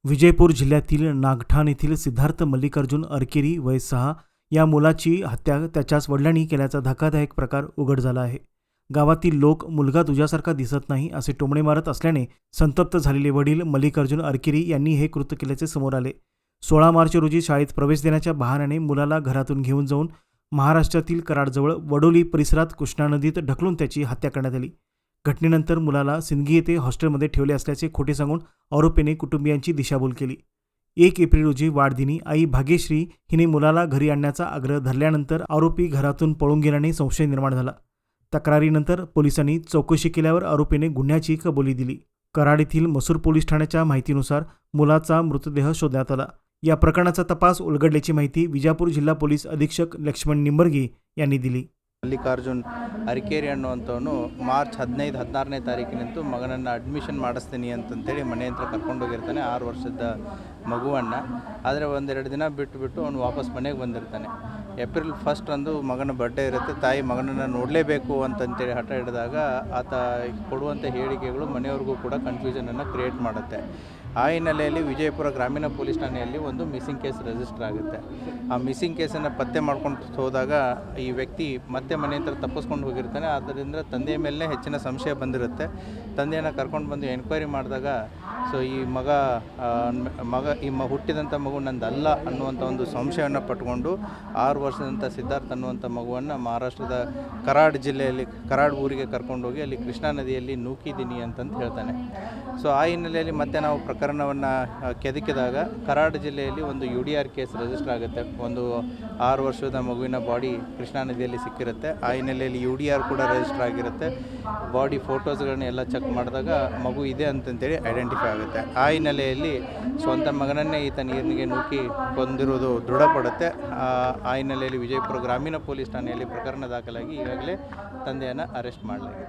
विजयपूर जिल्ह्यातील नागठाण येथील सिद्धार्थ मल्लिकार्जुन अरकेरी वय 6 या मुलाची हत्या त्याच्याच वडिलांनी केल्याचा धक्कादायक प्रकार उघड झाला आहे. गावातील लोक मुलगा तुझ्यासारखा दिसत नाही असे टोमणे मारत असल्याने संतप्त झालेले वडील मल्लिकार्जुन अरकेरी यांनी हे कृत्य केल्याचे समोर आले. 16 मार्च रोजी शाळेत प्रवेश देण्याच्या बहाण्याने मुलाला घरातून घेऊन जाऊन महाराष्ट्रातील कराडजवळ वडोली परिसरात कृष्णा नदीत ढकलून त्याची हत्या करण्यात आली. घटनेनंतर मुलाला सिंदगी येथे हॉस्टेलमध्ये ठेवले असल्याचे खोटे सांगून आरोपीने कुटुंबियांची दिशाभूल केली. 1 एप्रिल रोजी वाढदिनी आई भाग्यश्री हिने मुलाला घरी आणण्याचा आग्रह धरल्यानंतर आरोपी घरातून पळून गेल्याने संशय निर्माण झाला. तक्रारीनंतर पोलिसांनी चौकशी केल्यावर आरोपीने गुन्ह्याची कबुली दिली. कराड येथील मसूर पोलीस ठाण्याच्या माहितीनुसार मुलाचा मृतदेह शोधण्यात आला. या प्रकरणाचा तपास उलगडल्याची माहिती विजापूर जिल्हा पोलीस अधीक्षक लक्ष्मण निंबर्गी यांनी दिली. ಮಲ್ಲಿಕಾರ್ಜುನ್ ಅರಕೇರಿ ಅನ್ನುವಂಥವನು ಮಾರ್ಚ್ 15-16ನೇ ತಾರೀಕಿನಂದು ಮಗನನ್ನು ಅಡ್ಮಿಷನ್ ಮಾಡಿಸ್ತೀನಿ ಅಂತಂತೇಳಿ ಮನೆ ಹತ್ರ ಕರ್ಕೊಂಡೋಗಿರ್ತಾನೆ 6 ವರ್ಷದ ಮಗುವನ್ನು. ಆದರೆ ಒಂದೆರಡು ದಿನ ಬಿಟ್ಟು ಅವನು ವಾಪಸ್ ಮನೆಗೆ ಬಂದಿರ್ತಾನೆ. ಏಪ್ರಿಲ್ 1 ರಂದು ಮಗನ ಬರ್ಡೇ ಇರುತ್ತೆ. ತಾಯಿ ಮಗನನ್ನು ನೋಡಲೇಬೇಕು ಅಂತಂತೇಳಿ ಹಠ ಹಿಡಿದಾಗ ಆತ ಕೊಡುವಂಥ ಹೇಳಿಕೆಗಳು ಮನೆಯವ್ರಿಗೂ ಕೂಡ ಕನ್ಫ್ಯೂಷನನ್ನು ಕ್ರಿಯೇಟ್ ಮಾಡುತ್ತೆ. ಆ ಹಿನ್ನೆಲೆಯಲ್ಲಿ ವಿಜಯಪುರ ಗ್ರಾಮೀಣ ಪೊಲೀಸ್ ಠಾಣೆಯಲ್ಲಿ ಒಂದು ಮಿಸ್ಸಿಂಗ್ ಕೇಸ್ ರಿಜಿಸ್ಟರ್ ಆಗುತ್ತೆ. ಆ ಮಿಸ್ಸಿಂಗ್ ಕೇಸನ್ನು ಪತ್ತೆ ಮಾಡ್ಕೊಂಡು ಹೋದಾಗ ಈ ವ್ಯಕ್ತಿ ಮತ್ತೆ ಮನೆ ಹತ್ರ ತಪ್ಪಿಸ್ಕೊಂಡು ಹೋಗಿರ್ತಾನೆ. ಆದ್ದರಿಂದ ತಂದೆಯ ಮೇಲೆ ಹೆಚ್ಚಿನ ಸಂಶಯ ಬಂದಿರುತ್ತೆ. ತಂದೆಯನ್ನು ಕರ್ಕೊಂಡು ಬಂದು ಎನ್ಕ್ವೈರಿ ಮಾಡಿದಾಗ ಈ ಹುಟ್ಟಿದಂಥ ಮಗು ನಂದಲ್ಲ ಅನ್ನುವಂಥ ಒಂದು ಸಂಶಯವನ್ನು ಪಟ್ಕೊಂಡು 6 ವರ್ಷದಂಥ ಸಿದ್ಧಾರ್ಥ ಅನ್ನುವಂಥ ಮಗುವನ್ನು ಮಹಾರಾಷ್ಟ್ರದ ಕರಾಡ್ ಜಿಲ್ಲೆಯಲ್ಲಿ ಕರಾಡ್ ಊರಿಗೆ ಕರ್ಕೊಂಡೋಗಿ ಅಲ್ಲಿ ಕೃಷ್ಣಾ ನದಿಯಲ್ಲಿ ನೂಕಿದ್ದೀನಿ ಅಂತಂದು ಹೇಳ್ತಾನೆ. ಆ ಹಿನ್ನೆಲೆಯಲ್ಲಿ ಮತ್ತೆ ನಾವು ಪ್ರಕರಣವನ್ನು ಕೆದಕಿದಾಗ ಕರಾಡ್ ಜಿಲ್ಲೆಯಲ್ಲಿ ಒಂದು UDR ಕೇಸ್ ರಿಜಿಸ್ಟರ್ ಆಗುತ್ತೆ. ಒಂದು 6 ವರ್ಷದ ಮಗುವಿನ ಬಾಡಿ ಕೃಷ್ಣಾ ನದಿಯಲ್ಲಿ ಸಿಕ್ಕಿರುತ್ತೆ. ಆ ಹಿನ್ನೆಲೆಯಲ್ಲಿ UDR ಕೂಡ ರಿಜಿಸ್ಟರ್ ಆಗಿರುತ್ತೆ. ಬಾಡಿ ಫೋಟೋಸ್ಗಳನ್ನ ಎಲ್ಲ ಚೆಕ್ ಮಾಡಿದಾಗ ಮಗು ಇದೆ ಅಂತಂತೇಳಿ ಐಡೆಂಟಿಫೈ ಆಗುತ್ತೆ. ಆ ಹಿನ್ನೆಲೆಯಲ್ಲಿ ಸ್ವಂತ ಮಗನನ್ನೇ ಈತ ನೀರಿನಿಗೆ ನೂಕಿ ಕೊಂದಿರುವುದು ದೃಢಪಡುತ್ತೆ. ಆ ಹಿನ್ನೆಲೆಯಲ್ಲಿ ವಿಜಯಪುರ ಗ್ರಾಮೀಣ ಪೊಲೀಸ್ ಠಾಣೆಯಲ್ಲಿ ಪ್ರಕರಣ ದಾಖಲಾಗಿ ಈಗಾಗಲೇ ತಂದೆಯನ್ನು ಅರೆಸ್ಟ್ ಮಾಡಲಾಗಿದೆ.